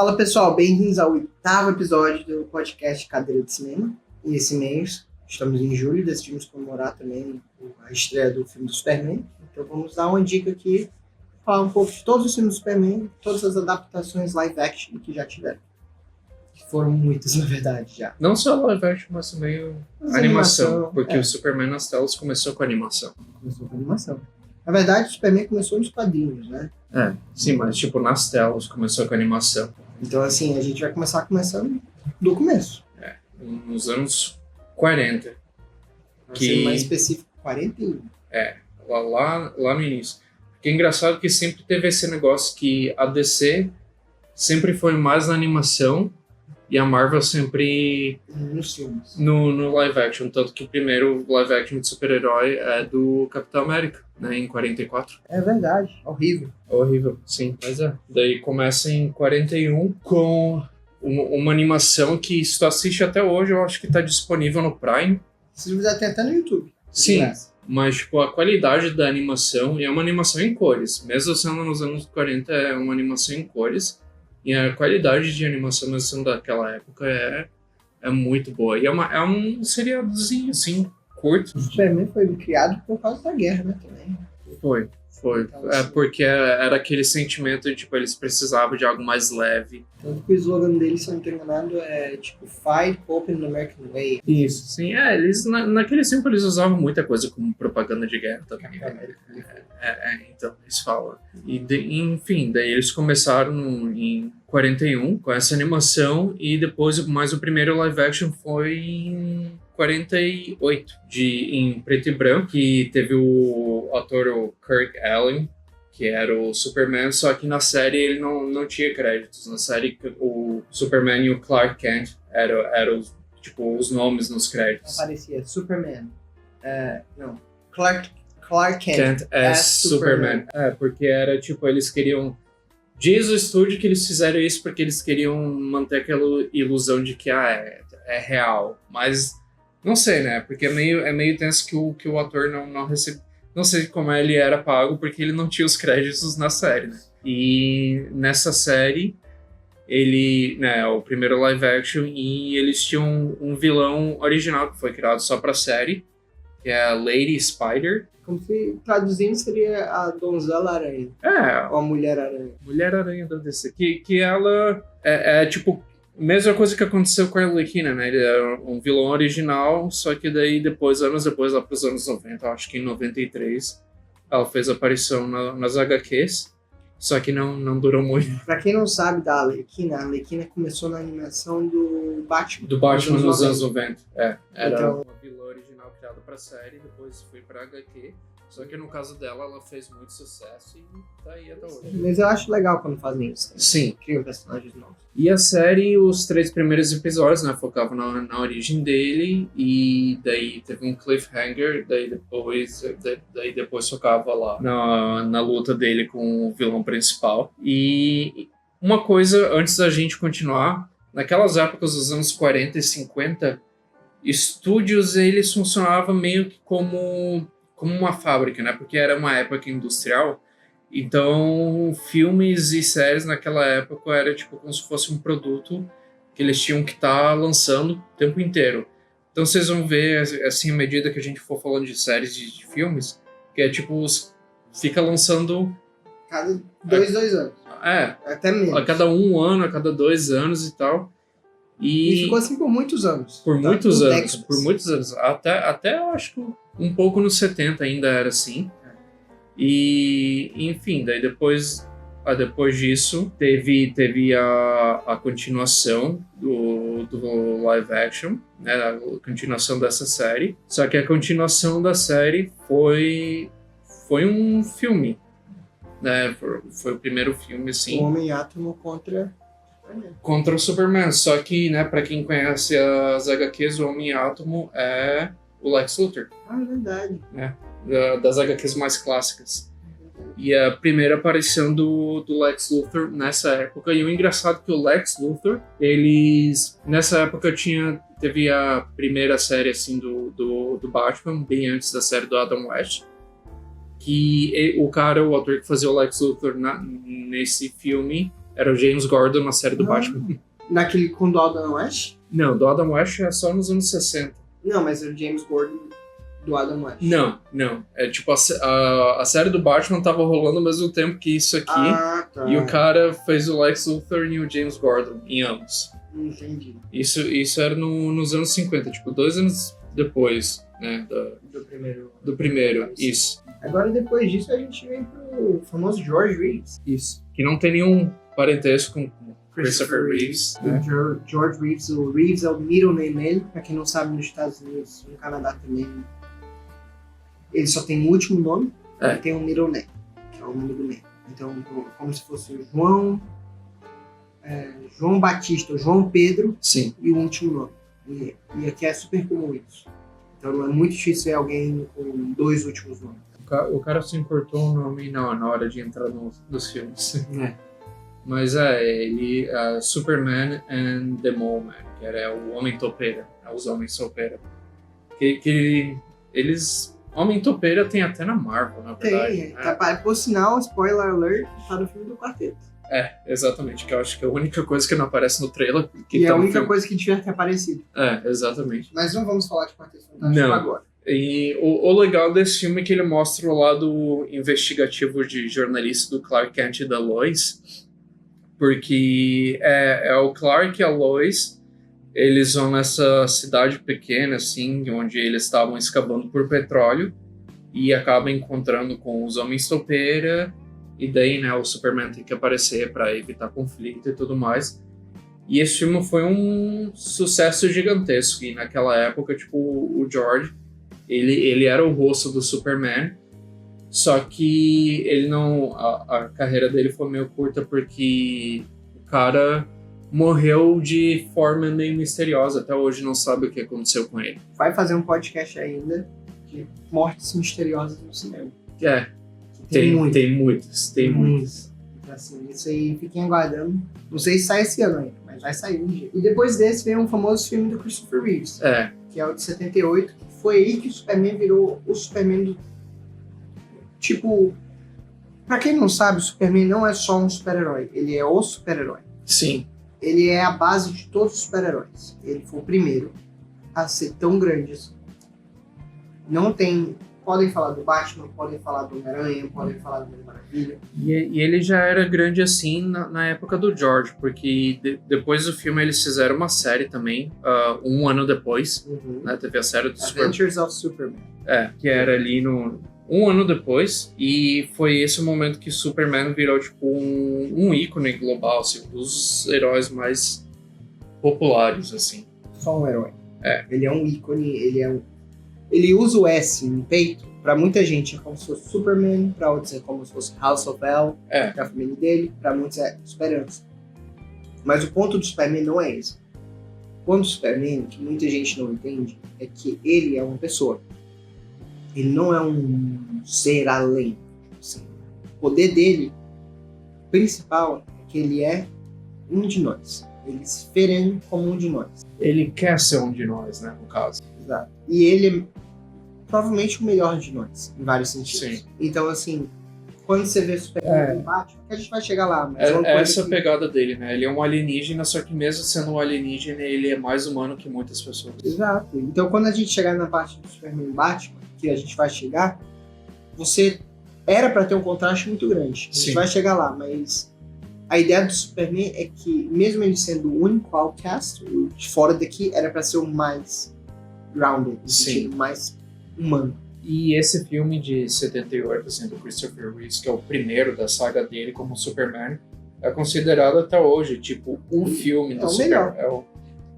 Fala pessoal, bem-vindos ao 8º episódio do podcast Cadeira de Cinema. E esse mês, estamos em julho, decidimos comemorar também a estreia do filme do Superman. Então vamos dar uma dica aqui, falar um pouco de todos os filmes do Superman, todas as adaptações live action que já tiveram. Que foram muitas, na verdade, já. Não só live action, mas também animação. Porque o Superman nas telas começou com animação. Começou com animação. Na verdade, o Superman começou nos quadrinhos, né? Sim, mas tipo nas telas começou com animação. Então, assim, a gente vai começar começando do começo. Nos anos 40. Pra ser mais específico, 41. Lá no início. Porque é engraçado que sempre teve esse negócio que a DC sempre foi mais na animação e a Marvel sempre nos filmes. No live action. Tanto que o primeiro live action de super-herói é do Capitão América, né, em 44. É verdade, horrível. Horrível, sim, mas é. Daí começa em 41 com uma animação que se tu assiste até hoje, eu acho que tá disponível no Prime. Se você tem até no YouTube. Sim, mas tipo, a qualidade da animação, e é uma animação em cores. Mesmo sendo nos anos 40, é uma animação em cores. E a qualidade de animação mesmo sendo daquela época é muito boa. E é um seriadozinho, assim, curto. O Superman foi criado por causa da guerra, né, também. Foi. Então, porque era aquele sentimento de, tipo, eles precisavam de algo mais leve. Tanto que o slogan deles, se eu não estou enganado, é tipo Fight, Hope and American Way. Isso, sim. Eles, naquele tempo eles usavam muita coisa como propaganda de guerra também. Então, eles falam. Enfim, daí eles começaram em 41 com essa animação e depois, mas o primeiro live action foi em 48, em preto e branco, que teve o ator o Kirk Allen, que era o Superman, só que na série ele não tinha créditos. Na série o Superman e o Clark Kent eram os nomes nos créditos. Aparecia Superman. Clark Kent as Superman. Porque era tipo, eles queriam... Diz o estúdio que eles fizeram isso porque eles queriam manter aquela ilusão de que é real. Mas não sei, né? Porque é meio tenso que o ator não recebe... Não sei como ele era pago, porque ele não tinha os créditos na série, né? E nessa série, ele... né, o primeiro live action, e eles tinham um vilão original que foi criado só pra série, que é a Lady Spider. Como se traduzindo seria a Donzela Aranha. Ou a Mulher Aranha. Mulher Aranha da DC. Que ela é tipo... Mesma coisa que aconteceu com a Arlequina, né? Ele era um vilão original, só que daí anos depois, lá pros anos 90, acho que em 93, ela fez aparição nas HQs, só que não durou muito. Pra quem não sabe da Arlequina, a Arlequina começou na animação do Batman. Do Batman nos anos 90. Era então, uma vilã original criada pra série, depois foi pra HQ. Só que no caso dela, ela fez muito sucesso e tá aí até hoje. Mas eu acho legal quando fazem isso. Sim. Criam personagens novos. E a série, os 3 primeiros episódios, né, focavam na origem dele, e daí teve um cliffhanger, daí depois focava lá na luta dele com o vilão principal. E uma coisa, antes da gente continuar, naquelas épocas dos anos 40 e 50, estúdios, eles funcionavam meio que como uma fábrica, né? Porque era uma época industrial, então filmes e séries naquela época era tipo como se fosse um produto que eles tinham que estar lançando o tempo inteiro. Então vocês vão ver, assim, à medida que a gente for falando de séries de filmes, que é tipo, fica lançando... Cada 2 anos. Até menos. A cada 1 ano, a cada 2 anos e tal. E ficou assim por muitos anos. Por muitos anos. Até eu acho que um pouco nos 70 ainda era assim. E, enfim, daí depois disso teve a continuação do live action, né, a continuação dessa série. Só que a continuação da série foi um filme, né? Foi o primeiro filme, assim. O Homem-Átomo contra o Superman. Só que, né, pra quem conhece as HQs, o Homem-Átomo é o Lex Luthor. É verdade. Né? Das HQs mais clássicas. E a primeira aparição do Lex Luthor nessa época. E o engraçado é que o Lex Luthor, nessa época teve a primeira série assim, do Batman, bem antes da série do Adam West. Que o ator que fazia o Lex Luthor nesse filme, Era o James Gordon na série do Batman. Naquele com o Adam West? Não, do Adam West é só nos anos 60. Não, mas é o James Gordon do Adam West. Não. É tipo, a série do Batman tava rolando ao mesmo tempo que isso aqui. Ah, tá. E o cara fez o Lex Luthor e o James Gordon em ambos. Entendi. Isso era nos anos 50, tipo, 2 anos depois, né? Do primeiro, isso. Agora, depois disso, a gente vem pro famoso George Reeves. Isso. Que não tem nenhum parentesco com Christopher Reeves. O George Reeves, o Reeves é o middle name dele. Pra quem não sabe, nos Estados Unidos, no Canadá também, ele só tem o último nome e tem um middle name, que é o middle name. Então, como se fosse João Batista, João Pedro. Sim. E o último nome. E aqui é super comum isso. Então não é muito difícil ver alguém com 2 últimos nomes. O cara se importou o nome na hora de entrar nos filmes. Mas ele Superman and the Mole Man, que era o Homem Topeira, os Homens Topeira. Que eles... Homem Topeira tem até na Marvel, na verdade. Tem, por sinal, spoiler alert, tá no filme do Quarteto. Exatamente, que eu acho que é a única coisa que não aparece no trailer. E é a única coisa que tiver que ter aparecido. Exatamente. Mas não vamos falar de Quarteto Fantástico agora. E o legal desse filme é que ele mostra o lado investigativo de jornalista do Clark Kent e da Lois, porque é o Clark e a Lois, eles vão nessa cidade pequena, assim, onde eles estavam escavando por petróleo, e acabam encontrando com os Homens Topeira, e daí, né, o Superman tem que aparecer para evitar conflito e tudo mais. E esse filme foi um sucesso gigantesco, e naquela época, tipo, o George, ele era o rosto do Superman, só que ele não... A carreira dele foi meio curta porque o cara morreu de forma meio misteriosa. Até hoje não sabe o que aconteceu com ele. Vai fazer um podcast ainda de mortes misteriosas no cinema. Tem muitas. Então, assim, isso aí, fiquem aguardando. Não sei se sai esse ano ainda, mas vai sair um dia. E depois desse vem um famoso filme do Christopher Reeves. Que é o de 78, que foi aí que o Superman virou o Superman do... Tipo, pra quem não sabe, o Superman não é só um super-herói, ele é o super-herói. Sim. Ele é a base de todos os super-heróis. Ele foi o primeiro a ser tão grande assim. Não tem... Podem falar do Batman, podem falar do Homem-Aranha, podem falar do Mulher Maravilha. E ele já era grande assim na época do George, porque depois do filme eles fizeram uma série também, um ano depois, né, teve a série do Adventures of Superman. Que era ali um ano depois, e foi esse o momento que Superman virou tipo um ícone global, assim, dos heróis mais populares, assim. Só um herói. Ele é um ícone, ele usa o S no peito, pra muita gente é como se fosse Superman, pra outros é como se fosse House of L, que é a família dele, pra muitos é Esperança. Mas o ponto do Superman não é esse. O ponto do Superman, que muita gente não entende, é que ele é uma pessoa. Ele não é um ser além. Assim. O poder dele, principal, é que ele é um de nós. Ele se vê como um de nós. Ele quer ser um de nós, né, no caso. Exato. E ele é provavelmente o melhor de nós, em vários sentidos. Sim. Então, assim, quando você vê Superman no Batman, que a gente vai chegar lá. Mas essa é a pegada dele, né? Ele é um alienígena, só que mesmo sendo um alienígena, ele é mais humano que muitas pessoas. Exato. Então, quando a gente chegar na parte do Superman e Batman, que a gente vai chegar, você era pra ter um contraste muito grande. A gente vai chegar lá, mas a ideia do Superman é que, mesmo ele sendo o único outcast, o de fora daqui, era pra ser o mais grounded, no sentido mais humano. E esse filme de 78, assim, do Christopher Reeves, que é o primeiro da saga dele como Superman, é considerado até hoje, tipo, o filme do Superman.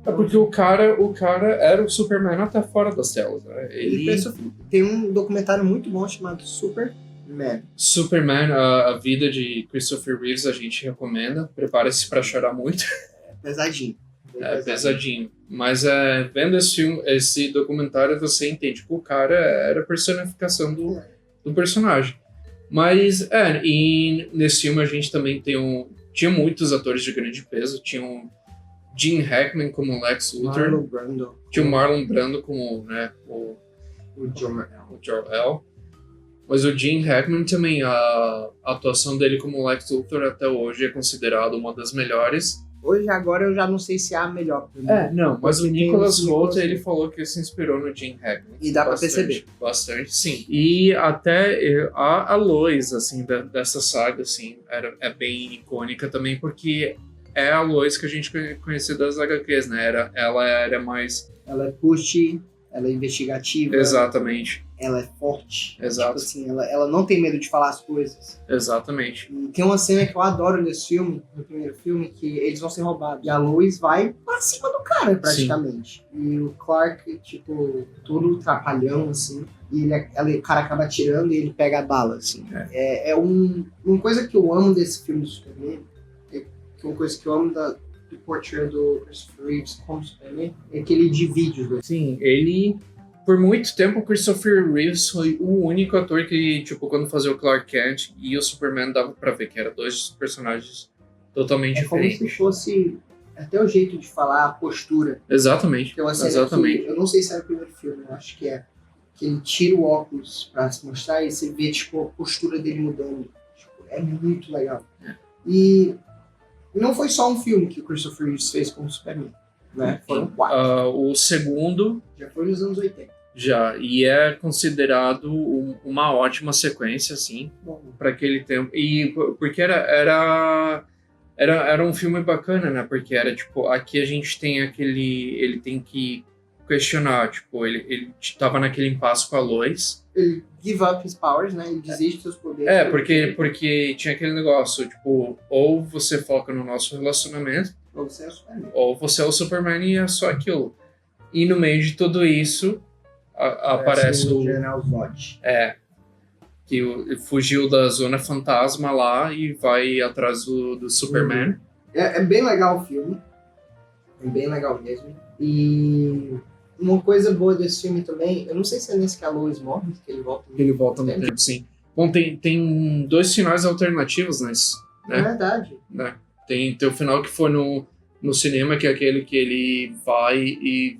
Porque o cara era o Superman até fora das telas, né? Tem um documentário muito bom chamado Superman, a vida de Christopher Reeves, a gente recomenda. Prepare-se pra chorar muito. Pesadinho. Pesadinho. Mas vendo esse documentário, você entende que o cara era a personificação do personagem. Mas, e nesse filme a gente também tinha muitos atores de grande peso. Tinha o Gene Hackman como Lex Luthor. Tinha o Marlon Brando como, né, o Jor-El. Mas o Gene Hackman também, a atuação dele como Lex Luthor até hoje é considerada uma das melhores. Hoje, agora, eu já não sei se é a melhor. Não, mas o Nicholas Hoult, ele Hoult. falou que se inspirou no Gene Hackman. E dá pra Bastante, perceber. Bastante, sim. E até a Lois, assim, dessa saga, assim, é bem icônica também, porque é a Lois que a gente conhecia das HQs, né? Ela era mais... Ela é pushy, ela é investigativa. Exatamente. Ela é forte. Exato. Tipo assim, ela não tem medo de falar as coisas. Exatamente. E tem uma cena que eu adoro nesse filme, no primeiro filme, que eles vão ser roubados. E a Lois vai pra cima do cara, praticamente. Sim. E o Clark, tipo, todo trapalhão, assim. E o cara acaba atirando e ele pega a bala, assim. Uma coisa que eu amo desse filme do Superman, uma coisa que eu amo do portrait do Christopher Reeves como Superman, é que ele divide os dois. Sim, ele... Por muito tempo, o Christopher Reeves foi o único ator que, tipo, quando fazia o Clark Kent e o Superman, dava pra ver que eram dois personagens totalmente diferentes. Como se fosse até o jeito de falar, a postura. Exatamente. Tem uma cena Exatamente. Que, eu não sei se era o primeiro filme, eu acho que é, que ele tira o óculos pra se mostrar e você vê, tipo, a postura dele mudando. Tipo, é muito legal. E não foi só um filme que o Christopher Reeves fez com o Superman, né? Foram 4. O segundo... Já foi nos anos 80. Já, e é considerado uma ótima sequência, assim, para aquele tempo. E porque era um filme bacana, né? Porque era, tipo, aqui a gente tem aquele... Ele tem que questionar, tipo, ele tava naquele impasse com a Lois. Ele give up his powers, né? Ele desiste dos seus poderes. Porque tinha aquele negócio, tipo, ou você foca no nosso relacionamento, ou você é o Superman. Ou você é o Superman e é só aquilo. E no meio de tudo isso... aparece o General Zod. Que fugiu da Zona Fantasma lá e vai atrás do Superman. É bem legal o filme. É bem legal mesmo. E uma coisa boa desse filme também, eu não sei se é nesse que a Lois morre, que ele volta no tempo, sim. Bom, tem 2 finais alternativos nesse, né? É verdade. Né? Tem o final que foi no cinema, que é aquele que ele vai e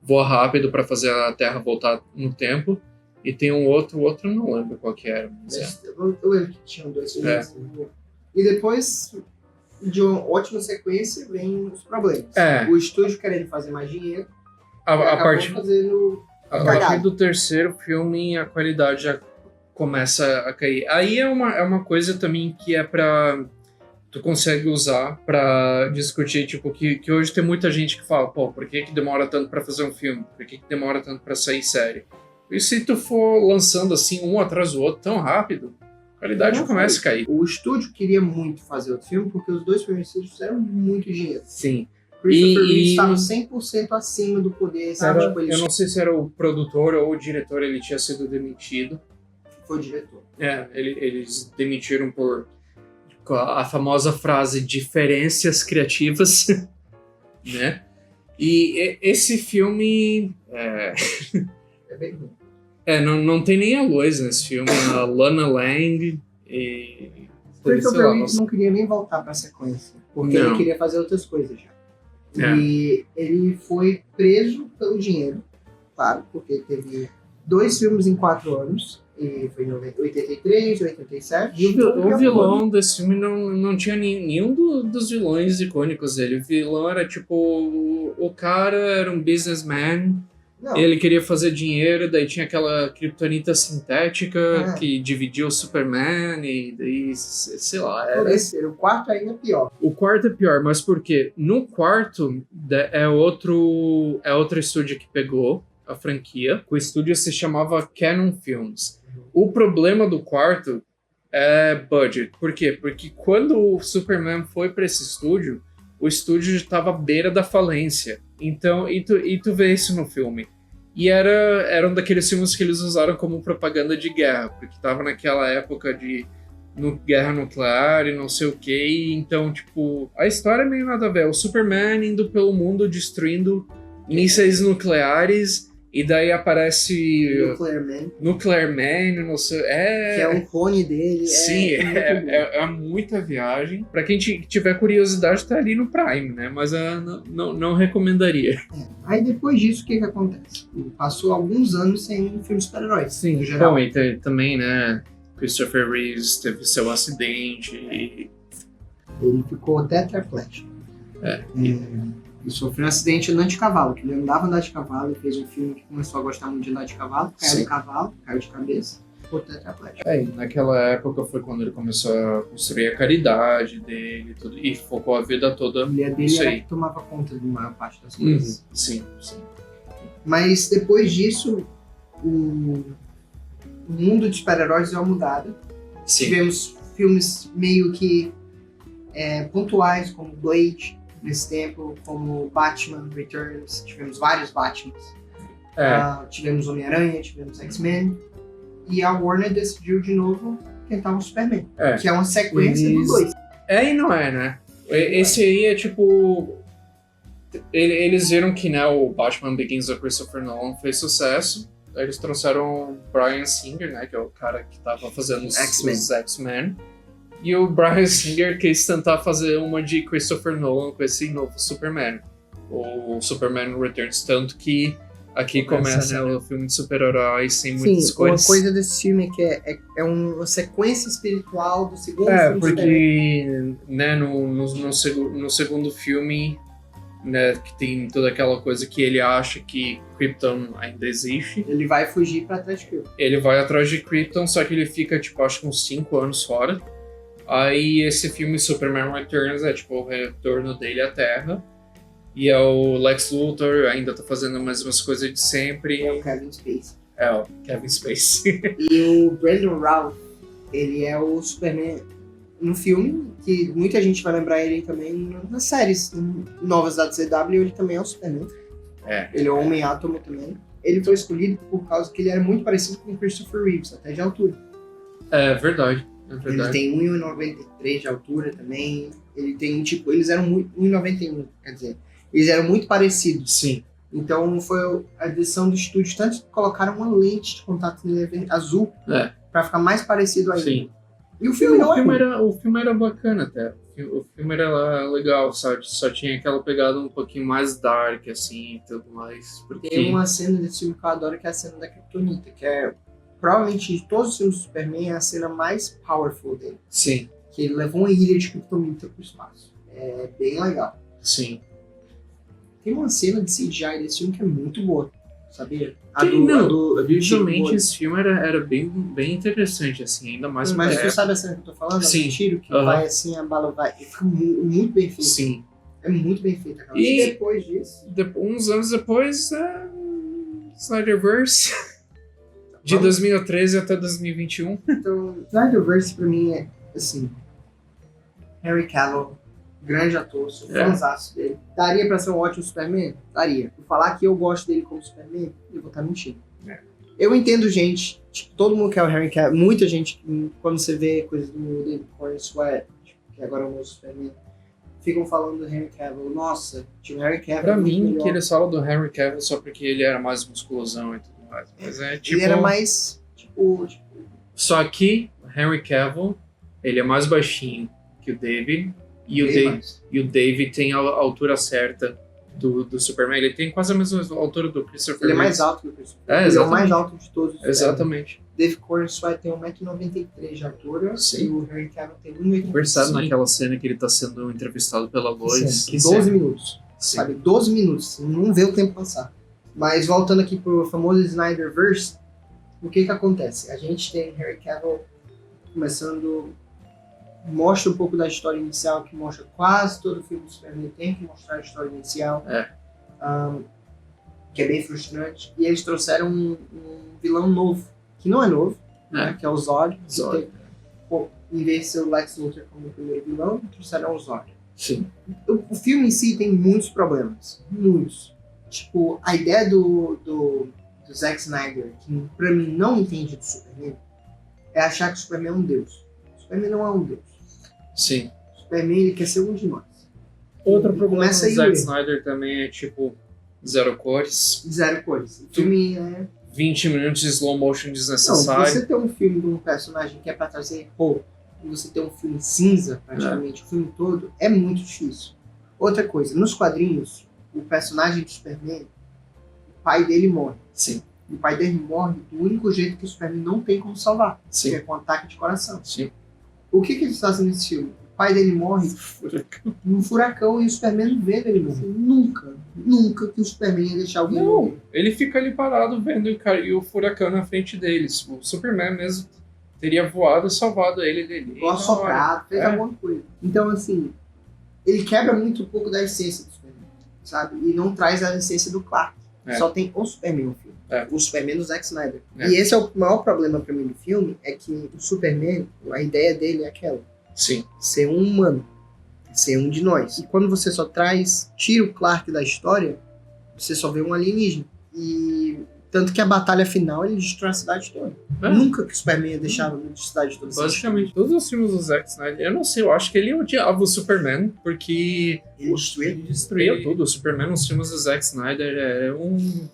voa rápido para fazer a Terra voltar no tempo. E tem um outro não lembro qual que era. Eu lembro que tinham 2 filmes. E depois, de uma ótima sequência, vem os problemas. O estúdio querendo fazer mais dinheiro. A partir do terceiro filme, a qualidade já começa a cair. Aí é uma coisa também que é pra... Tu consegue usar pra discutir, tipo, que hoje tem muita gente que fala, pô, por que demora tanto pra fazer um filme? Por que demora tanto pra sair série? E se tu for lançando assim, um atrás do outro, tão rápido, a qualidade começa a cair. O estúdio queria muito fazer outro filme, porque os 2 primeiros filmes fizeram muito dinheiro. Sim. Christopher Reeves estava 100% acima do poder, sabe? Eu não sei se era o produtor ou o diretor, ele tinha sido demitido. Foi o diretor. Eles demitiram por a famosa frase diferenças criativas, né? E esse filme... É bem ruim. Não tem nem a Lois nesse filme, a Lana Lang e... Christopher Reeves não queria nem voltar pra sequência, porque ele queria fazer outras coisas já. E ele foi preso pelo dinheiro, claro, porque teve 2 filmes em 4 anos, e foi em 83, 87. E o vilão desse filme não tinha nenhum dos vilões icônicos dele. O vilão era tipo, o cara era um businessman, ele queria fazer dinheiro, daí tinha aquela kriptonita sintética que dividia o Superman, e daí, sei lá. O quarto ainda é pior. O quarto é pior, mas por quê? No quarto é outro estúdio que pegou a franquia. O estúdio se chamava Cannon Films. O problema do quarto é budget. Por quê? Porque quando o Superman foi para esse estúdio, o estúdio já estava à beira da falência. Então, e tu vê isso no filme. E era um daqueles filmes que eles usaram como propaganda de guerra, porque estava naquela época de guerra nuclear e não sei o que. Então, tipo, a história é meio nada a ver. O Superman indo pelo mundo destruindo mísseis nucleares E daí aparece Nuclear Man, Nuclear Man, não sei. que é um clone dele. Sim, muito bom. é muita viagem. Pra quem tiver curiosidade, tá ali no Prime, né? Mas não recomendaria. Aí depois disso, o que acontece? Passou alguns anos sem filme de super-heróis. Sim, no geral. bom, e também, né? Christopher Reeves teve seu acidente e... Ele ficou tetraplégico. Ele sofreu um acidente andando de cavalo, que ele andava de cavalo, ele fez um filme que começou a gostar muito de andar de cavalo, caiu Sim. do cavalo, caiu de cabeça, ficou tetraplégico. E naquela época foi quando ele começou a construir a caridade dele tudo, e focou a vida toda A mulher dele nisso era aí. que tomava conta de maior parte das coisas. Sim. Mas depois disso, o mundo de super-heróis deu uma mudada. Sim. Tivemos filmes meio que pontuais, como Blade, nesse tempo, como Batman Returns, tivemos vários Batmans. Tivemos Homem-Aranha, tivemos X-Men. E a Warner decidiu de novo tentar um Superman, que é uma sequência do 2. E não é, né? Esse aí é tipo... Eles viram que, né, o Batman Begins do Christopher Nolan fez sucesso. Aí eles trouxeram o Bryan Singer, né, que é o cara que tava fazendo os X-Men. E o Bryan Singer quis tentar fazer uma de Christopher Nolan com esse novo Superman. O Superman Returns, tanto que aqui começa o filme de super-heróis sem muitas coisas. Uma coisa desse filme é que é uma sequência espiritual do segundo filme. Porque, né, no segundo filme, né, que tem toda aquela coisa que ele acha que Krypton ainda existe. Ele vai fugir pra trás de Krypton. Ele vai atrás de Krypton, só que ele fica, tipo, acho que uns 5 anos fora. Aí esse filme Superman Returns é tipo o retorno dele à Terra. E é o Lex Luthor, ainda tá fazendo as mesmas coisas de sempre. É o Kevin Spacey. É o Kevin Spacey. E o Brandon Routh, ele é o Superman no filme, que muita gente vai lembrar ele também nas séries novas da CW, ele também é o Superman. Ele é o Homem-Átomo também. Ele foi escolhido por causa que ele era muito parecido com o Christopher Reeves, até de altura. É verdade. Ele tem 1,93 de altura também. Ele tem, tipo, eles eram 1,91, quer dizer, eles eram muito parecidos. Sim. Então foi a decisão do estúdio, tanto que colocaram uma lente de contato azul pra ficar mais parecido ainda. Sim. E o filme o filme era bacana até. O filme era legal, sabe? Só tinha aquela pegada um pouquinho mais dark, assim, e tudo mais. Porque... Tem uma cena desse filme que eu adoro, que é a cena da Kryptonita, que é, provavelmente, de todos os filmes do Superman, é a cena mais powerful dele. Sim. Que ele levou uma ilha de Kryptonita pro espaço. É bem legal. Sim. Tem uma cena de CGI desse filme que é muito boa, sabia? Visualmente esse filme era bem interessante, assim, ainda mais... Mas tu sabe a cena que eu tô falando? Sim. O tiro que vai assim, a bala vai... Fica muito bem feito. Sim. É muito bem feito. E depois disso... Uns anos depois, Snyderverse, de 2013 até 2021. Então, Snyderverse pra mim é, assim... Henry Cavill, grande ator, sou fãzaço dele. Daria pra ser um ótimo Superman? Daria. Por falar que eu gosto dele como Superman, eu vou estar mentindo. Eu entendo gente, tipo, todo mundo quer o Henry Cavill, muita gente, quando você vê coisas do David Corey Sweat, tipo, que agora é o meu Superman, ficam falando do Henry Cavill. Nossa, tipo, o Henry Cavill pra é muito mim, melhor. que eles falam do Henry Cavill só porque ele era mais musculosão e tudo mais. Mas é tipo... Ele era mais, tipo... Só que o Henry Cavill, ele é mais baixinho que o David, e o David tem a altura certa do Superman. Ele tem quase a mesma altura do Christopher Ele é Reeves. mais alto que o Christopher. Ele é o mais alto de todos os Exatamente. David Corey Sweat tem 1,93m de altura. Sim. E o Henry Cavill tem 1,85m. Conversado naquela cena que ele tá sendo entrevistado pela Lois. 12 minutos. Sim. Sabe? 12 minutos. Não vê o tempo passar. Mas voltando aqui pro famoso Snyderverse, o que acontece? A gente tem Henry Cavill começando... Mostra um pouco da história inicial, que mostra quase todo filme do Superman tem que mostrar a história inicial. Que é bem frustrante. E eles trouxeram um vilão novo, que não é novo, né, que é o Zod. Em vez de ser o Lex Luthor como o primeiro vilão, trouxeram o Zod. Sim. O filme em si tem muitos problemas. Muitos. Tipo, a ideia do Zack Snyder, que pra mim não entende do Superman, é achar que o Superman é um deus. O Superman não é um deus. Sim. O Superman, ele quer ser um de nós. Outro problema do Começa aí Zack o Snyder também é, tipo, zero cores, Zero cores. O filme é... 20 minutos de slow motion Não, desnecessário. você ter um filme de um personagem que é pra trazer cor, e você ter um filme cinza, praticamente, o filme todo, é muito difícil. Outra coisa, nos quadrinhos, o personagem do Superman, o pai dele morre. Sim, E o pai dele morre do único jeito que o Superman não tem como salvar, que sim, é com ataque de coração. sim. O que eles fazem nesse filme? O pai dele morre num furacão e o Superman não vê ele morrer. Nunca que o Superman ia deixar alguém morrer. Não, ele fica ali parado vendo e o furacão na frente deles. O Superman mesmo teria voado e salvado ele dele. Igual assoprado, fez alguma coisa. Então, assim, ele quebra muito um pouco da essência do Superman, sabe? E não traz a essência do Clark. Só tem o Superman no filme. O Superman do Zack Snyder. E esse é o maior problema pra mim do filme, é que o Superman, a ideia dele é aquela. Sim. Ser um humano. Ser um de nós. E quando você só tira o Clark da história, você só vê um alienígena. E tanto que a batalha final, ele destrói a cidade toda. Nunca que o Superman ia deixar a cidade toda. Basicamente, todos os filmes do Zack Snyder, eu não sei, eu acho que ele odiava o Superman, porque Ele destruía tudo. O Superman nos filmes do Zack Snyder é um...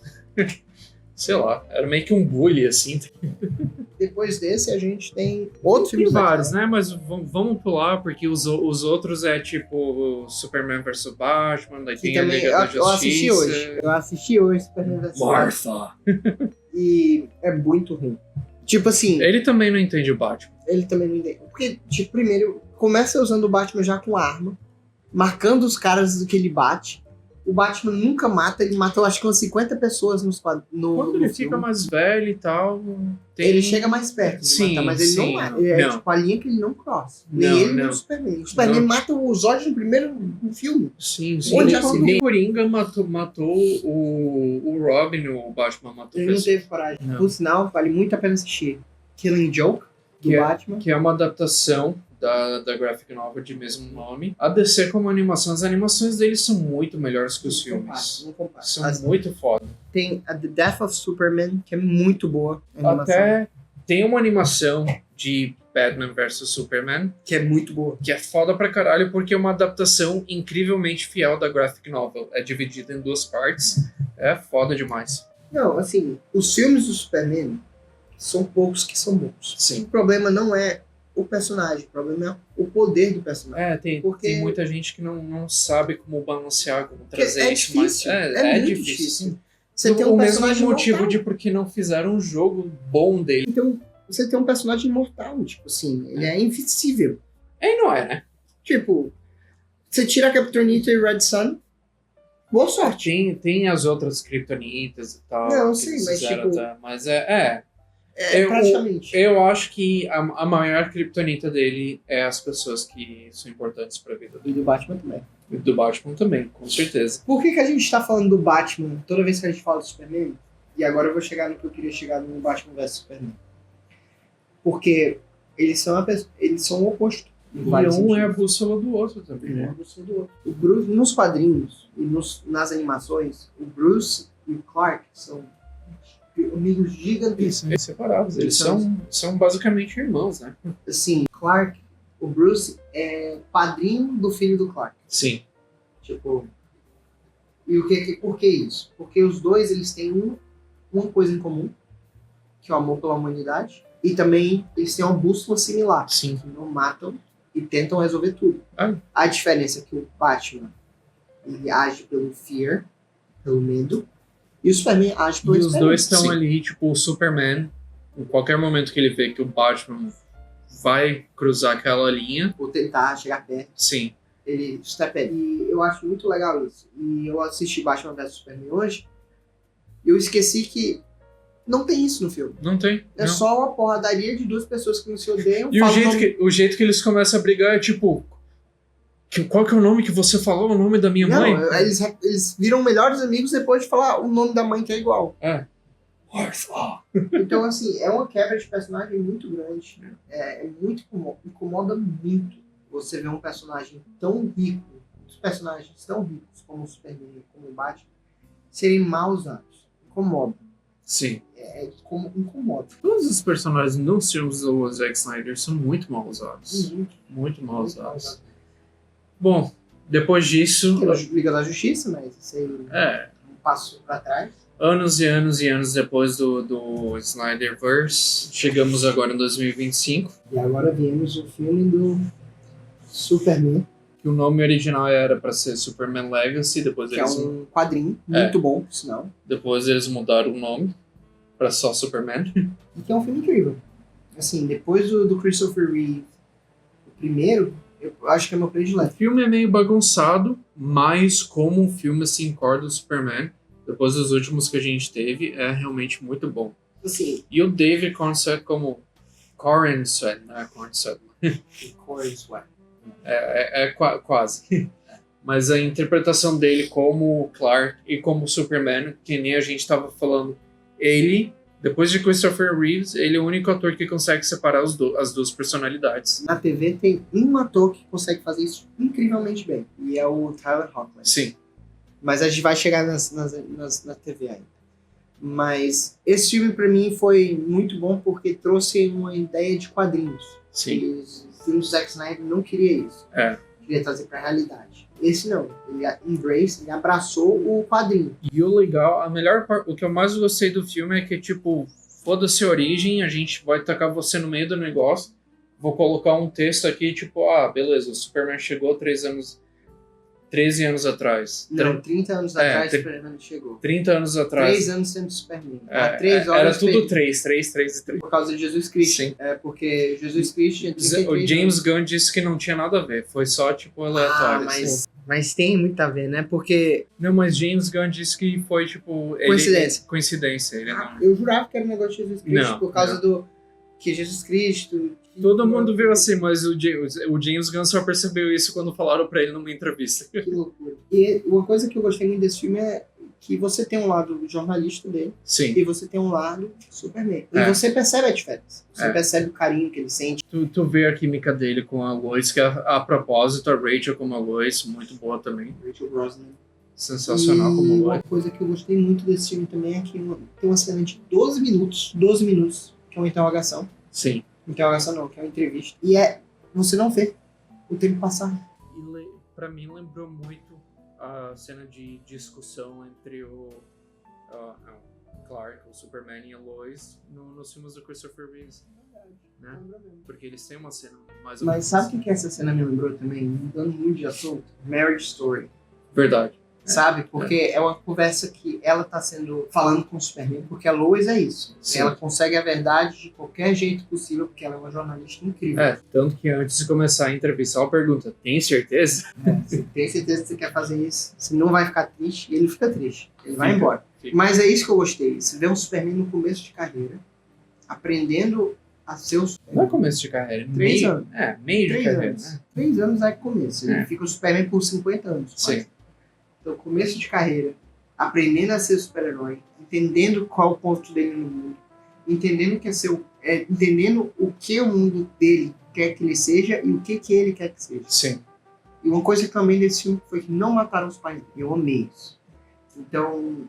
sei lá, era meio que um bully, assim. Depois desse, a gente tem outros Tem filmes. vários, né? Mas vamos pular, porque os outros é tipo Superman vs Batman, daí Que tem a também Liga da Justiça. eu assisti hoje Superman vs. Martha! E é muito ruim. Tipo assim, Ele também não entende o Batman. ele também não entende. Porque, tipo, primeiro, começa usando o Batman já com arma, marcando os caras do que ele bate. O Batman nunca mata, ele matou acho que umas 50 pessoas no Quando ele fica mais velho e tal, ele chega mais perto de Sim, matar, mas ele sim, não mata. É não. tipo a linha que ele não crossa. Nem Não, ele, nem não. o Superman. O Superman Não. mata o Zod no primeiro filme. Sim. Onde Quando assim? o Coringa matou o Robin, o Batman matou Ele não pessoas. teve coragem. Não. Por sinal, vale muito a pena assistir Killing Joke, do Batman. Que é uma adaptação da graphic novel de mesmo nome. A DC como animação, as animações deles são muito melhores que os filmes. Não compara. São muito foda. Tem a The Death of Superman, que é muito boa. A animação. Até tem uma animação de Batman vs Superman, Que é muito boa. que é foda pra caralho, porque é uma adaptação incrivelmente fiel da graphic novel. É dividida em 2 partes. É foda demais. Não, assim, os filmes do Superman são poucos que são bons. Sim. O problema não é o personagem, o problema é o poder do personagem. Porque- tem muita gente que não sabe como balancear, como Porque trazer é isso mais. difícil, É muito difícil. difícil. Sim. Você tem um O mesmo personagem motivo imortal. de porque não fizeram um jogo bom dele. Então, você tem um personagem imortal, tipo assim, ele é invencível. É e não é, né? Tipo, você tira a Kryptonita e Red Sun, boa sorte. Tem as outras Kryptonitas e tal. Não, que sim, eles mas, fizeram, tipo, tá? Mas É praticamente. eu acho que a maior Kryptonita dele é as pessoas que são importantes pra vida E do Batman também. dele. Do Batman também, com certeza. Por que a gente tá falando do Batman toda vez que a gente fala do Superman? E agora eu vou chegar no que eu queria chegar no Batman vs Superman. Porque eles são o oposto. em E vários um é a sentidos. bússola do outro também, Um é né? a bússola do outro. O Bruce, nos quadrinhos e nas animações, o Bruce e o Clark são amigos gigantescos. Separados. Eles são basicamente irmãos, né? Assim, o Bruce é padrinho do filho do Clark. Sim. Tipo, e por que isso? Porque os dois eles têm uma coisa em comum, que é o amor pela humanidade, e também eles têm uma bússola similar, Sim. que não matam e tentam resolver tudo. Ah. A diferença é que o Batman ele age pelo fear, pelo medo, e o Superman age E pela os dois esperança. estão ali, tipo, o Superman, em qualquer momento que ele vê que o Batman vai cruzar aquela linha, Ou tentar chegar perto, sim. ele step in. E eu acho muito legal isso. E eu assisti Batman vs Superman hoje, e eu esqueci que não tem isso no filme. Não tem. É não. só uma porradaria de duas pessoas que não se odeiam. E falam nome- o jeito que eles começam a brigar é tipo. Qual que é o nome que você falou? O nome da minha Não, mãe? eles viram melhores amigos depois de falar o nome da mãe que é igual. É. Então, assim, é uma quebra de personagem muito grande. É muito incomoda muito você ver um personagem tão rico, os personagens tão ricos como o Superman, como o Batman, serem mal usados. Incomoda. Sim. Incomoda. Todos os personagens nos filmes do Zack Snyder são muito mal usados. Muito, Muito mal muito mal usados. usado. Bom, depois disso. Tem a Liga da Justiça, mas isso aí É. passo pra trás. Anos e anos e anos depois do Snyderverse, chegamos agora em 2025. E agora vimos o filme do Superman, Que o nome original era para ser Superman Legacy, depois que é eles, um quadrinho muito bom, por sinal. depois eles mudaram o nome para só Superman. E que é um filme incrível. Assim, depois do Christopher Reeve, o primeiro, eu acho que é meu O predileto. filme é meio bagunçado, mas como um filme assim, core do Superman, depois dos últimos que a gente teve, é realmente muito bom. Assim, E o David Cornswet como Cornswet, não é Cornswet, quase. Mas a interpretação dele como Clark e como Superman, que nem a gente estava falando, ele, depois de Christopher Reeves, ele é o único ator que consegue separar as duas personalidades. na TV tem um ator que consegue fazer isso incrivelmente bem. E é o Tyler Hoechlin. Sim, Mas a gente vai chegar na TV ainda. Mas esse filme pra mim foi muito bom porque trouxe uma ideia de quadrinhos. sim. E os filmes do Zack Snyder não queria isso. É. Queria trazer pra realidade. Esse não. Ele ele abraçou o quadrinho. E o legal, a melhor parte, o que eu mais gostei do filme é que, tipo, foda-se a origem, a gente vai tacar você no meio do negócio, vou colocar um texto aqui, tipo, beleza, o Superman chegou 13 anos atrás. Não, 30 anos atrás o Superman chegou. 30 anos atrás. 3 anos sendo Superman. Era tudo 3 e 3. Por causa de Jesus Cristo. Sim. É porque Jesus Cristo tinha 33 O James anos. Gunn disse que não tinha nada a ver, foi só, tipo, aleatório. assim. Mas tem muito a ver, né? Porque Não, mas James Gunn disse que foi, tipo... Coincidência. Coincidência, ele não... eu jurava que era um negócio de Jesus Cristo Não, por causa do que Jesus Cristo... Todo mundo viu assim, mas o James Gunn só percebeu isso quando falaram pra ele numa entrevista. Que loucura. E uma coisa que eu gostei muito desse filme é que você tem um lado jornalista dele Sim. e você tem um lado Superman. E É. você percebe a diferença. Você É. percebe o carinho que ele sente. Tu vê a química dele com a Lois, que a propósito, a Rachel como a Lois, muito boa também. Rachel Brosnan. Sensacional E como uma Lois. coisa que eu gostei muito desse filme também é que tem uma cena de 12 minutos, que é uma interrogação. Sim. Interrogação não, que é uma entrevista. E você não vê o tempo passar. E pra mim lembrou muito a cena de discussão entre o Clark, o Superman e a Lois nos filmes do Christopher Reeves. Né? Porque eles têm uma cena mais ou Mas menos. sabe o que essa cena me lembrou também? Mudando muito de assunto. Marriage Story. Verdade. Sabe? Porque é uma conversa que ela tá falando com o Superman, porque a Lois é isso. Sim. Ela consegue a verdade de qualquer jeito possível, porque ela é uma jornalista incrível. Tanto que antes de começar a entrevista, ela pergunta, tem certeza? Você tem certeza que você quer fazer isso? Você não vai ficar triste? E ele fica triste. Ele vai Fica. embora. Fica. Mas é isso que eu gostei. Você vê um Superman no começo de carreira, aprendendo a ser o Superman. Não é começo de carreira. 3 meio, anos. Meio de 3 carreira, anos. né? 3 anos é começo. Ele É. fica o Superman por 50 anos. Sim. quase. Então, começo de carreira, aprendendo a ser super-herói, entendendo qual o ponto dele no mundo, entendendo entendendo o que o mundo dele quer que ele seja e o que ele quer que seja. Sim. E uma coisa que eu amei desse filme foi que não mataram os pais dele. Eu amei isso. Então,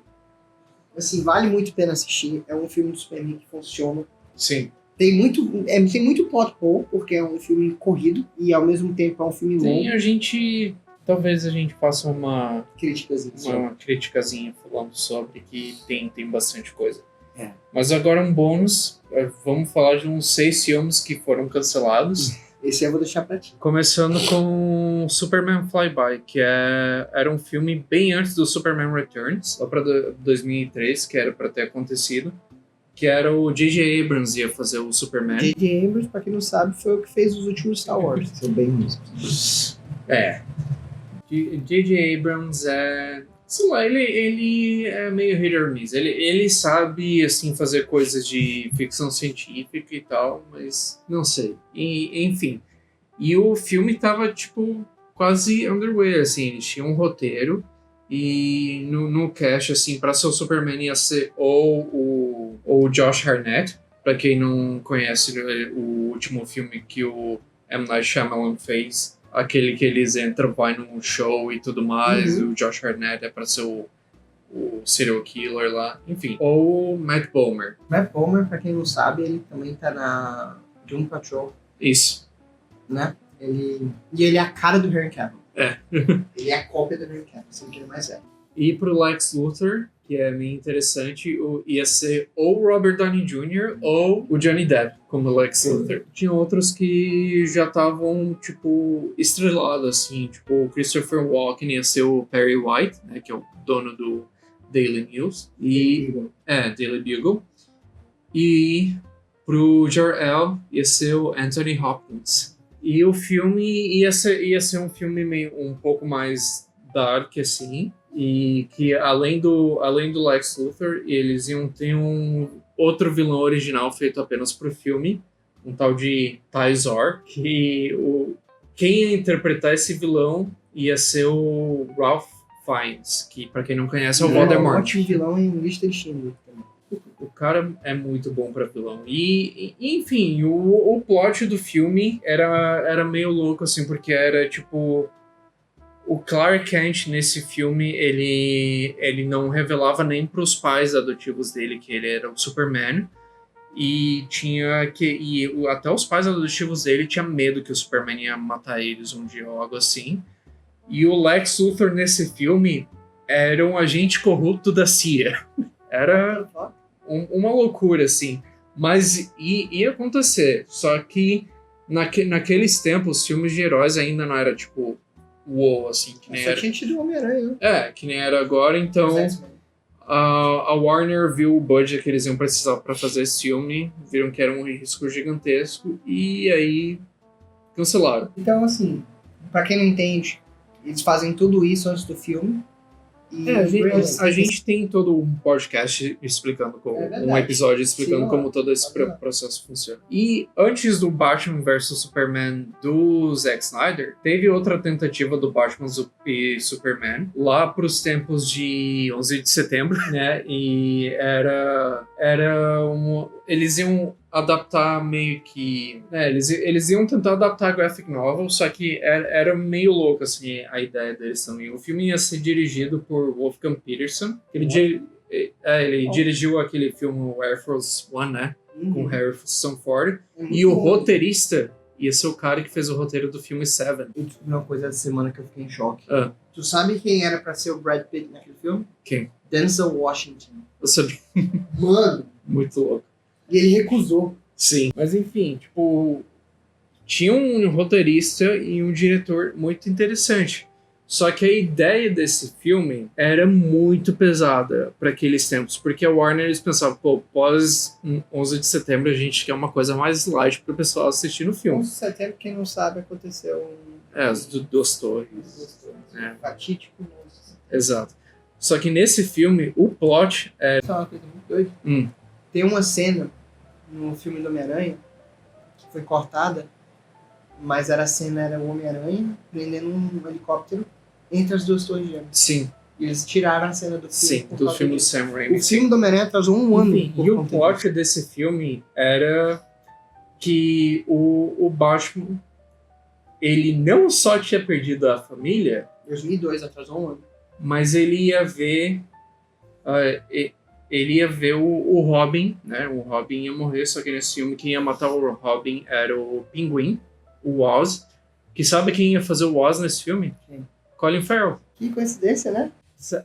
assim, vale muito a pena assistir. É um filme do Superman que funciona. Sim. Tem muito plot hole, porque é um filme corrido e ao mesmo tempo é um filme longo. Talvez a gente faça uma Críticazinha. criticazinha falando sobre que tem bastante coisa. É. Mas agora um bônus, vamos falar de uns 6 filmes que foram cancelados. Esse eu vou deixar pra ti. Começando com Superman Flyby, que era um filme bem antes do Superman Returns, lá pra 2003, que era pra ter acontecido. Que era o J.J. Abrams ia fazer o Superman. J.J. Abrams, pra quem não sabe, foi o que fez os últimos Star Wars. Sou bem mesmo. J.J. Abrams sei lá, ele é meio hit or miss. Ele sabe, assim, fazer coisas de ficção científica e tal, mas não sei. Enfim. E o filme tava, tipo, quase underway, assim. Eles tinham um roteiro e no cast, assim, pra ser o Superman ia ser ou o Josh Hartnett, pra quem não conhece o último filme que o M. Night Shyamalan fez. Aquele que eles entram, vai num show e tudo mais. Uhum. O Josh Hartnett é pra ser o serial killer lá. Enfim. Ou o Matt Bomer. Matt Bomer, pra quem não sabe, ele também tá na Doom Patrol, Isso. né? Ele é a cara do Henry Cavill. É. Ele é a cópia do Henry Cavill, assim que ele é mais velho. E pro Lex Luthor, que é meio interessante, ia ser ou o Robert Downey Jr. ou o Johnny Depp como Lex Luthor. Tinha outros que já estavam, tipo, estrelados, assim. Tipo, o Christopher Walken ia ser o Perry White, né? Que é o dono do Daily News. Daily Bugle. E pro Jor-El ia ser o Anthony Hopkins. E o filme ia ser um filme meio, um pouco mais dark, assim. E que além do Lex Luthor, eles iam ter um outro vilão original feito apenas pro filme, um tal de Ty-Zor, que quem ia interpretar esse vilão ia ser o Ralph Fiennes, que pra quem não conhece é o Voldemort. É um ótimo vilão em Lista de Schindler também. O cara é muito bom pra vilão. E enfim, o plot do filme era meio louco, assim, porque era tipo... O Clark Kent, nesse filme, ele não revelava nem pros pais adotivos dele que ele era o Superman. E até os pais adotivos dele tinham medo que o Superman ia matar eles um dia ou algo assim. E o Lex Luthor, nesse filme, era um agente corrupto da CIA. Era uma loucura, assim. Mas ia acontecer. Só que naqueles tempos, os filmes de heróis ainda não era, tipo... Uou, assim, que nem só era. tinha tido Homem-Aranha, né? Que nem era agora, então a Warner viu o budget que eles iam precisar pra fazer esse filme, viram que era um risco gigantesco e aí cancelaram. Então, assim, pra quem não entende, eles fazem tudo isso antes do filme. E A gente tem todo um podcast explicando um episódio explicando como todo esse processo funciona. E antes do Batman vs Superman do Zack Snyder, teve outra tentativa do Batman e Superman lá pros tempos de 11 de setembro, né? E eles iam adaptar meio que... eles iam tentar adaptar a graphic novel, só que era meio louco, assim, a ideia deles também. O filme ia ser dirigido por Wolfgang Peterson. Ele dirigiu aquele filme Air Force One, né? Com Harrison Ford. E o roteirista ia ser o cara que fez o roteiro do filme Seven. Eu descobri uma coisa essa semana que eu fiquei em choque. Tu sabe quem era pra ser o Brad Pitt naquele filme? Quem? Denzel Washington. Eu sabia. Mano! Muito louco. E ele recusou. Sim. Mas enfim, tipo... Tinha um roteirista e um diretor muito interessante. Só que a ideia desse filme era muito pesada para aqueles tempos. Porque a Warner, eles pensavam, pós 11 de setembro a gente quer uma coisa mais light pro pessoal assistir no filme. 11 de setembro, quem não sabe, aconteceu as duas torres. Fatídico. Exato. Só que nesse filme, o plot é... Isso é uma coisa muito doida. Tem uma cena no filme do Homem-Aranha que foi cortada, mas a cena era o Homem-Aranha prendendo um helicóptero entre as duas torres gêmeas. Sim. E eles tiraram a cena do filme. Sim, do filme do Sam Raimi. O filme do Homem-Aranha atrasou um ano. E o plot desse filme era que o Batman, ele não só tinha perdido a família... 2002, atrasou um ano. Mas ele ia ver... ele ia ver o Robin, né? O Robin ia morrer, só que nesse filme quem ia matar o Robin era o Pinguim, o Oz. Que sabe quem ia fazer o Oz nesse filme? Quem? Colin Farrell. Que coincidência, né?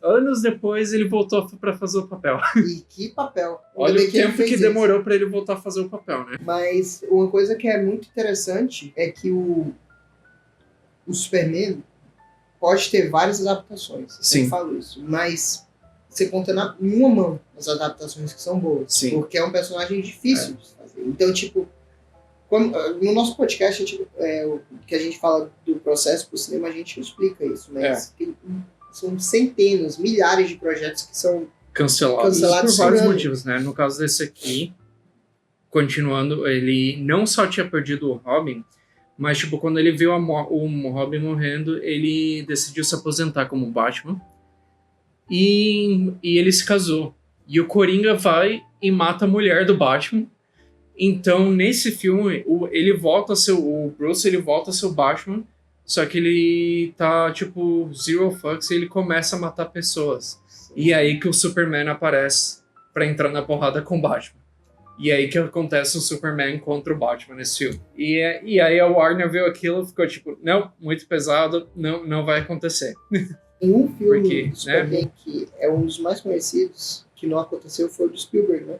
Anos depois ele voltou pra fazer o papel. E que papel. Olha o tempo que demorou pra ele voltar a fazer o papel, né? Mas uma coisa que é muito interessante é que o Superman pode ter várias adaptações. Eu sempre falo isso. Mas você conta em uma mão as adaptações que são boas. Sim. Porque é um personagem difícil de fazer. Então, tipo, no nosso podcast, que a gente fala do processo pro cinema, a gente explica isso. Mas são centenas, milhares de projetos que são cancelados por vários motivos, né? No caso desse aqui, continuando, ele não só tinha perdido o Robin, mas, tipo, quando ele viu o Robin morrendo, ele decidiu se aposentar como Batman. E ele se casou. E o Coringa vai e mata a mulher do Batman. Então, nesse filme, ele volta a ser o Bruce, ele volta a ser o Batman, só que ele tá, tipo, zero fucks e ele começa a matar pessoas. E é aí que o Superman aparece pra entrar na porrada com o Batman. E é aí que acontece o Superman contra o Batman nesse filme. E aí a Warner viu aquilo e ficou tipo, não, muito pesado, não vai acontecer. Um filme Porque, do Superman que é um dos mais conhecidos, que não aconteceu, foi o do Spielberg, né?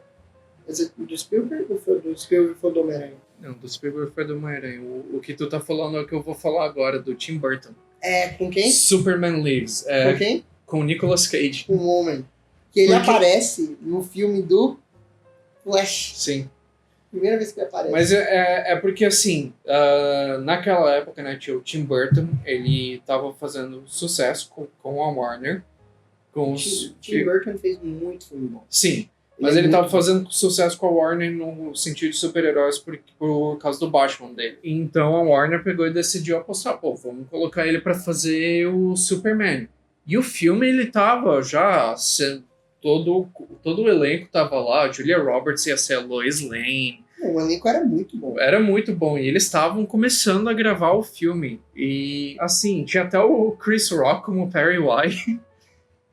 Esse do Spielberg ou foi do Spielberg ou foi do Homem-Aranha? Não, do Spielberg foi do Homem-Aranha. O que tu tá falando é o que eu vou falar agora, do Tim Burton. É, com quem? Superman Lives. Com quem? Com Nicolas Cage. Com o Homem. Que ele aparece no filme do Flash. Sim. Primeira vez que ele aparece. Mas é porque, assim, naquela época, né, tinha o Tim Burton, ele tava fazendo sucesso com a Warner. Tim Burton fez muito filme bom. Sim, mas ele tava fazendo sucesso com a Warner no sentido de super-heróis por causa do Batman dele. Então a Warner pegou e decidiu apostar, vamos colocar ele pra fazer o Superman. E o filme, ele tava já sendo... Todo o elenco tava lá, a Julia Roberts ia ser a Lois Lane. O elenco era muito bom. Era muito bom, e eles estavam começando a gravar o filme. E, assim, tinha até o Chris Rock como Perry White.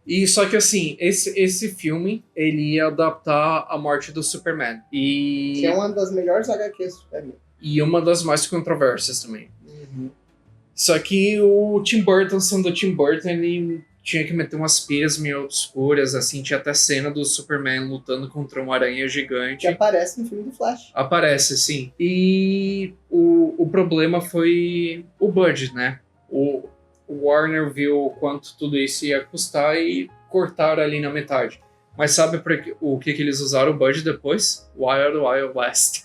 E só que, assim, esse filme, ele ia adaptar a morte do Superman. Que é uma das melhores HQs do Superman. E uma das mais controversas também. Só que o Tim Burton, sendo o Tim Burton, ele tinha que meter umas pilhas meio obscuras, assim, tinha até cena do Superman lutando contra uma aranha gigante. Que aparece no filme do Flash. Aparece, sim. E o problema foi o budget, né? O Warner viu quanto tudo isso ia custar e cortaram ali na metade. Mas sabe o que eles usaram o budget depois? Wild Wild West.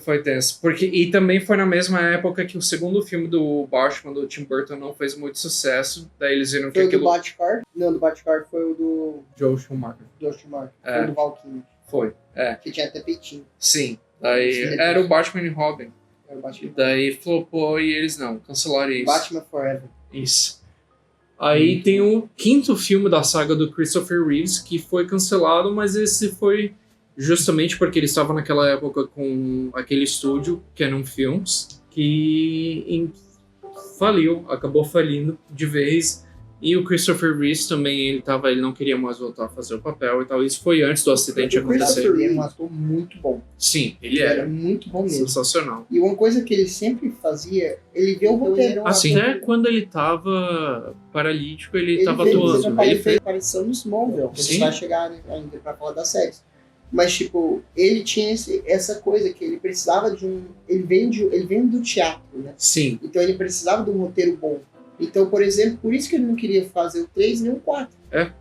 Foi tenso. E também foi na mesma época que o segundo filme do Batman, do Tim Burton, não fez muito sucesso. Daí eles viram que foi aquilo... Foi o do Batcard? Não, do Batcard foi o do... Joe Schumacher. Foi o do Val Kilmer. Foi, Que tinha até peitinho. Sim. Daí era o Batman e Robin. Daí flopou e eles não, cancelaram isso. Batman Forever. Isso. Aí tem o quinto filme da saga do Christopher Reeves, que foi cancelado, mas esse foi justamente porque ele estava naquela época com aquele estúdio, Canon Films, que acabou falindo de vez. E o Christopher Reeves também, ele não queria mais voltar a fazer o papel e tal. Isso foi antes do acidente acontecer. O Christopher Reeves é um ator muito bom. Sim, ele era muito bom mesmo. Sensacional. E uma coisa que ele sempre fazia, ele vê o roteiro. Assim, até quando ele tava paralítico, ele tava atuando. Ele fez aparição no Smallville. A gente vai chegar ainda pra falar das séries. Mas, tipo, ele tinha essa coisa que ele precisava de um... Ele vem do teatro, né? Sim. Então ele precisava de um roteiro bom. Então, por exemplo, por isso que ele não queria fazer o 3 nem o 4.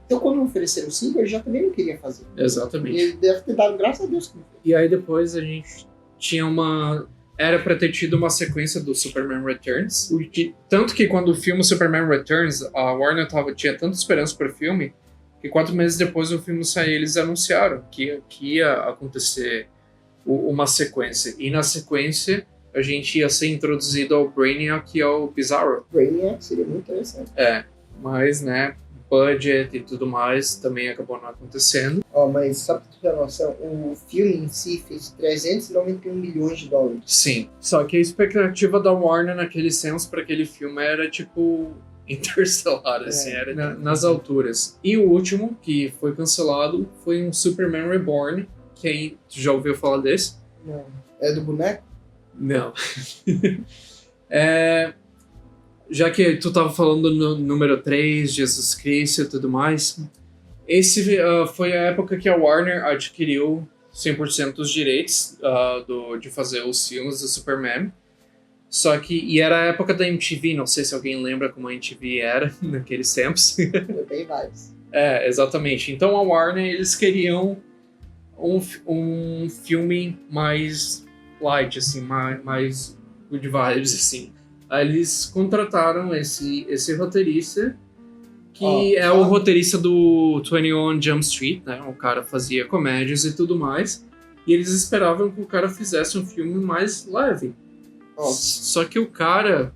Então, quando ofereceram o 5, ele já também não queria fazer. Exatamente. E ele deve ter dado graças a Deus que não fez. E aí depois a gente tinha era pra ter tido uma sequência do Superman Returns. Tanto que quando o filme Superman Returns, a Warner tinha tanta esperança pro filme, que 4 meses depois do filme sair, eles anunciaram que ia acontecer uma sequência. E na sequência, a gente ia ser introduzido ao Brainiac e ao Bizarro. Brainiac seria muito interessante. Mas, né, budget e tudo mais também acabou não acontecendo. Mas só pra tu ter noção, o filme em si fez 391 milhões de dólares. Sim, só que a expectativa da Warner naquele senso para aquele filme era, tipo, Interstellar, assim, era nas alturas. E o último, que foi cancelado, foi um Superman Reborn. Quem já ouviu falar desse? Não. É do boneco? Não. Já que tu tava falando no número 3, Jesus Cristo e tudo mais, esse foi a época que a Warner adquiriu 100% dos direitos de fazer os filmes do Superman. Só que... E era a época da MTV, não sei se alguém lembra como a MTV era naqueles tempos. Foi bem vibes. Exatamente. Então a Warner, eles queriam um filme mais light, assim, mais good vibes, assim. Aí eles contrataram esse roteirista, que é o roteirista do 21 Jump Street, né? O cara fazia comédias e tudo mais. E eles esperavam que o cara fizesse um filme mais leve. Só que o cara...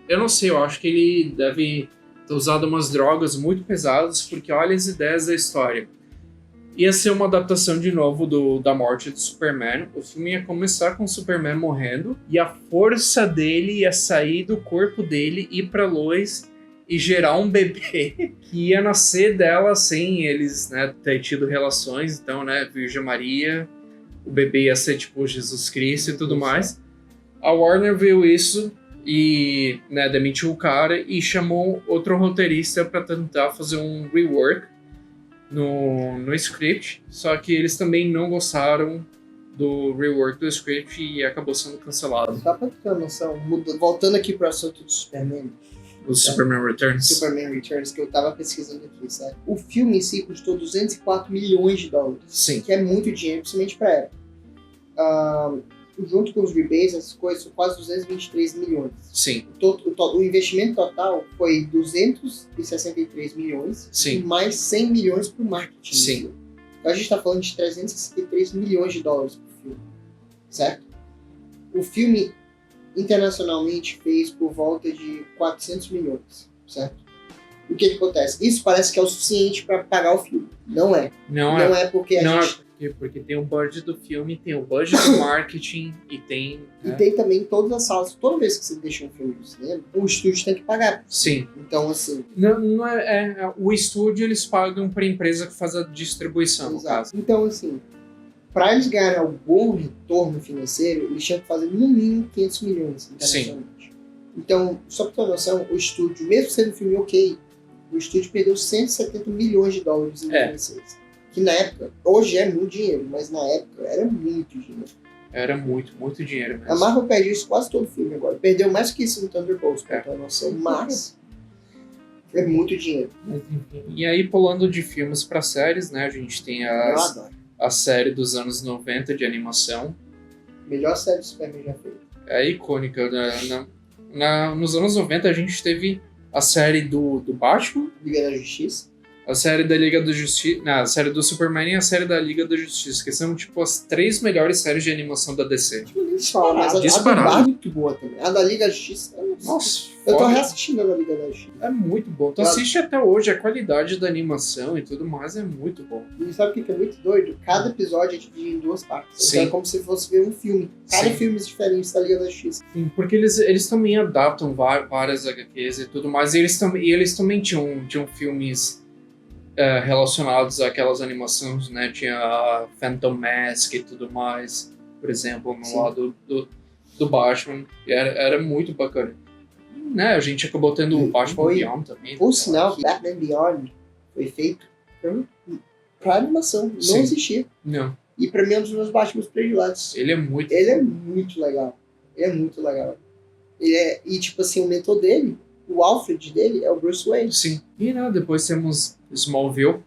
Eu não sei, eu acho que ele deve ter usado umas drogas muito pesadas, porque olha as ideias da história. Ia ser uma adaptação de novo da morte do Superman. O filme ia começar com o Superman morrendo e a força dele ia sair do corpo dele, ir pra Lois e gerar um bebê que ia nascer dela sem eles, né, ter tido relações. Então, né, Virgem Maria, o bebê ia ser tipo Jesus Cristo e tudo mais. A Warner viu isso e, né, demitiu o cara e chamou outro roteirista para tentar fazer um rework no script, só que eles também não gostaram do rework do script e acabou sendo cancelado. Só pra ter uma noção, voltando aqui pro assunto do Superman, O Superman Returns. Superman Returns, que eu tava pesquisando aqui, sabe? O filme em si custou 204 milhões de dólares. Sim. Que é muito dinheiro, principalmente pra época. Junto com os rebates, essas coisas, são quase 223 milhões. Sim. O investimento total foi 263 milhões. Sim. E mais 100 milhões pro marketing. Sim. Então a gente tá falando de 363 milhões de dólares pro filme. Certo? O filme internacionalmente fez por volta de 400 milhões, certo? O que acontece? Isso parece que é o suficiente para pagar o filme. Não é. Não é porque a gente... Porque tem o budget do filme, tem o budget do marketing e tem... E tem também todas as salas. Toda vez que você deixa um filme no cinema, o estúdio tem que pagar. Sim. Então, assim... Não o estúdio, eles pagam para a empresa que faz a distribuição, no caso. Então, assim, para eles ganharem um bom retorno financeiro, eles tinham que fazer no mínimo 500 milhões internacionalmente. Sim. Então, só para ter uma noção, o estúdio, mesmo sendo um filme ok, o estúdio perdeu 170 milhões de dólares em 2006. Que na época, hoje é muito dinheiro, mas na época era muito dinheiro. Era muito, muito dinheiro mesmo. A Marvel perde isso quase todo filme agora. Perdeu mais que isso no Thunderbolts, pra ter uma noção, mas é muito dinheiro. Mas, enfim. E aí, pulando de filmes para séries, né, a gente tem a série dos anos 90 de animação. Melhor série do Superman já feita. É icônica. Nos anos 90 a gente teve a série do Batman. Liga da Justiça. A série da Liga da Justiça... a série do Superman e a série da Liga da Justiça, que são, tipo, as 3 melhores séries de animação da DC. Disparado, mas a do Batman é muito boa também. A da Liga da Justiça... Nossa, eu tô reassistindo a da Liga da Justiça. É muito bom. Tu assiste até hoje, a qualidade da animação e tudo mais é muito bom. E sabe o que é muito doido? Cada episódio é dividido em 2 partes. Sim. Então é como se fosse ver um filme. Cada filme diferente da Liga da Justiça. Sim, porque eles também adaptam várias HQs e tudo mais. E eles também tinham filmes... relacionados àquelas animações, né? Tinha a Phantom Mask e tudo mais, por exemplo, no lado do Batman. E era muito bacana. Né? A gente acabou tendo o Batman Beyond também. Por sinal, Batman Beyond foi feito pra animação. Não existia. Não. E pra mim é um dos meus Batman prediletos. Ele é muito legal. Ele é muito legal. E tipo assim, o mentor dele, o Alfred dele, é o Bruce Wayne. Sim. E depois temos Smallville.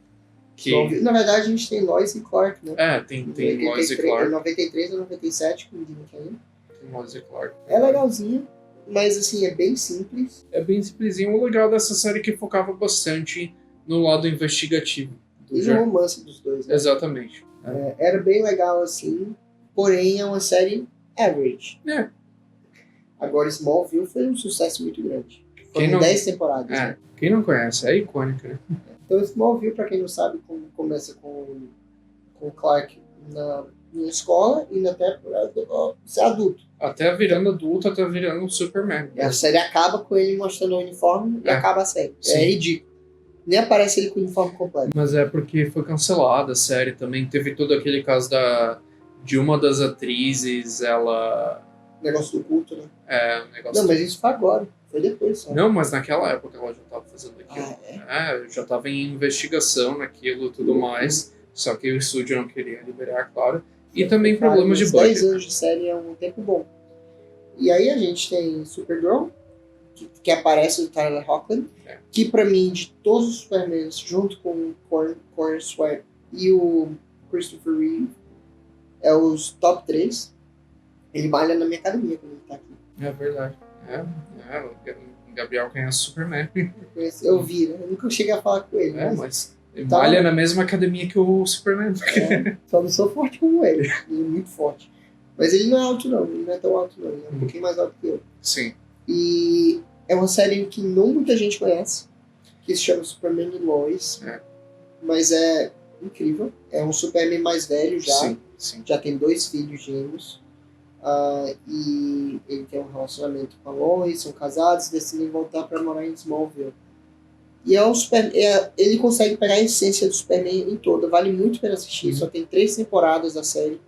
Na verdade, a gente tem Lois e Clark, né? Tem Lois e Clark. 93 ou 97, como dizem aqui ainda. Tem Lois e Clark. É legalzinho, mas assim, é bem simples. É bem simplesinho. O legal dessa série é que focava bastante no lado investigativo. E no romance dos dois, né? Exatamente. Era bem legal, assim, porém é uma série average. Agora, Smallville foi um sucesso muito grande. Foram 10 temporadas. Né? Quem não conhece, é icônica, né? Então, Smallville, pra quem não sabe, começa com o Clark na escola e até ser adulto. Até virando adulto, até virando um Superman. A série acaba com ele mostrando o uniforme e acaba a série. Sim. É ridículo. Nem aparece ele com o uniforme completo. Mas é porque foi cancelada a série também. Teve todo aquele caso de uma das atrizes, ela... Negócio do culto, né? Um negócio... Não, mas isso foi agora. Foi depois só. Não, mas naquela época ela já estava fazendo aquilo. Já estava em investigação naquilo e tudo mais. Só que o estúdio não queria liberar, claro. E também problemas de budget. 10 anos de série é um tempo bom. E aí a gente tem Supergirl, que aparece o Tyler Hoechlin, que pra mim, de todos os Supermans, junto com o Corey Sweat e o Christopher Reeve, é os top 3. Ele malha na minha academia quando ele tá aqui. É verdade. O Gabriel conhece o Superman. Eu vi, né? Eu nunca cheguei a falar com ele. Mas ele malha na mesma academia que o Superman. Só não sou forte como ele. Ele é muito forte. Mas ele não é alto, não. Ele não é tão alto, não. Ele é um pouquinho mais alto que eu. Sim. E é uma série que não muita gente conhece, que se chama Superman e Lois. Mas é incrível. É um Superman mais velho já. Sim. Já tem 2 filhos gêmeos. E ele tem um relacionamento com a Lois, são casados, decidem voltar para morar em Smallville. E ele consegue pegar a essência do Superman em toda. Vale muito a pena assistir. Só tem 3 temporadas da série,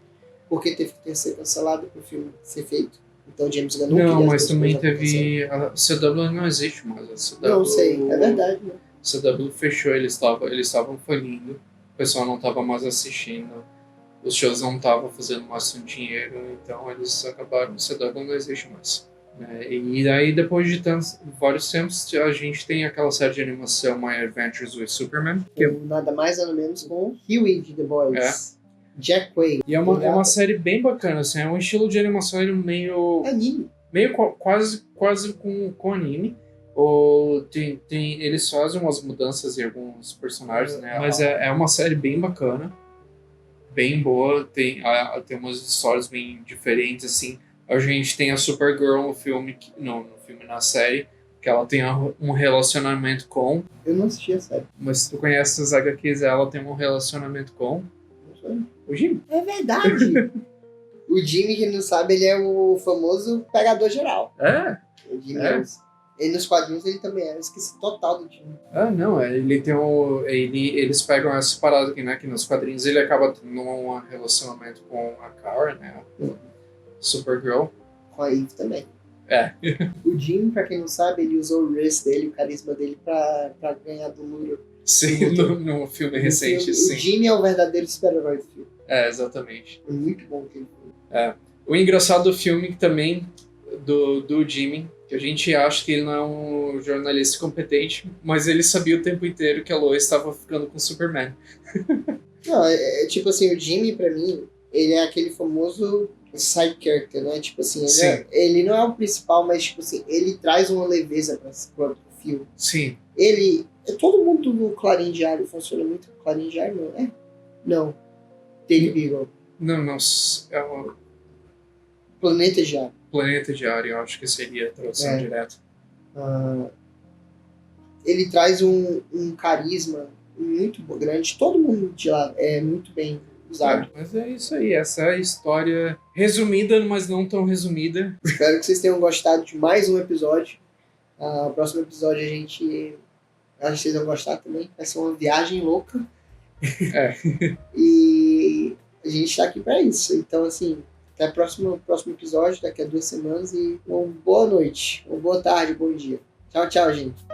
porque teve que ser cancelado para o filme ser feito. Então James Gunn não Não, queria mas as duas também coisas teve. A CW não existe mais. A CW, Não sei, é verdade, né? A CW fechou, eles estavam falindo, o pessoal não estava mais assistindo, os shows não estavam fazendo mais dinheiro, então eles acabaram. A CW não existe mais. Né? E aí, depois de vários tempos, a gente tem aquela série de animação My Adventures with Superman. Nada mais nada menos com Huey de The Boys. Jack Quaid. E é uma série bem bacana, assim, é um estilo de animação meio Anime. quase com anime. Ou eles fazem umas mudanças em alguns personagens, né? Mas é uma série bem bacana, bem boa, tem umas histórias bem diferentes, assim. A gente tem a Supergirl no filme, na série, que ela tem um relacionamento com... Eu não assisti a série. Mas se tu conhece as HQs, ela tem um relacionamento com... o Jimmy. É verdade! O Jimmy, quem não sabe, ele é o famoso pegador geral. É? O Jimmy ele nos quadrinhos ele também é. Eu esqueci total do Jimmy. Ah, não. Ele tem eles pegam essa parada aqui, né? Que nos quadrinhos ele acaba tendo um relacionamento com a Kara, né? Supergirl. Com a Eve também. É. O Jimmy, pra quem não sabe, ele usou o Riz dele, o carisma dele, pra ganhar do Muro. Sim, no filme recente, sim. O Jimmy é o verdadeiro super-herói do filme. É, exatamente. É muito bom que ele foi. É. O engraçado do filme também, do Jimmy, que a gente acha que ele não é um jornalista competente, mas ele sabia o tempo inteiro que a Lois estava ficando com o Superman. Não, tipo assim, o Jimmy, pra mim, ele é aquele famoso side character, né? Tipo assim, ele não é o principal, mas tipo assim, ele traz uma leveza pro filme. Sim. Todo mundo no Clarim Diário funciona muito. Clarim Diário não, é? Não. Daily Beagle. Não, é o Planeta Diário. Planeta Diário, eu acho que seria a tradução direta. Ele traz um carisma muito grande. Todo mundo de lá é muito bem usado. Mas é isso aí, essa é a história resumida, mas não tão resumida. Espero que vocês tenham gostado de mais um episódio. O próximo episódio a gente... acho que vocês vão gostar também. Vai ser uma viagem louca. E a gente tá aqui pra isso. Então, assim, até o próximo episódio, daqui a 2 semanas. E uma boa noite, uma boa tarde, bom dia. Tchau, tchau, gente.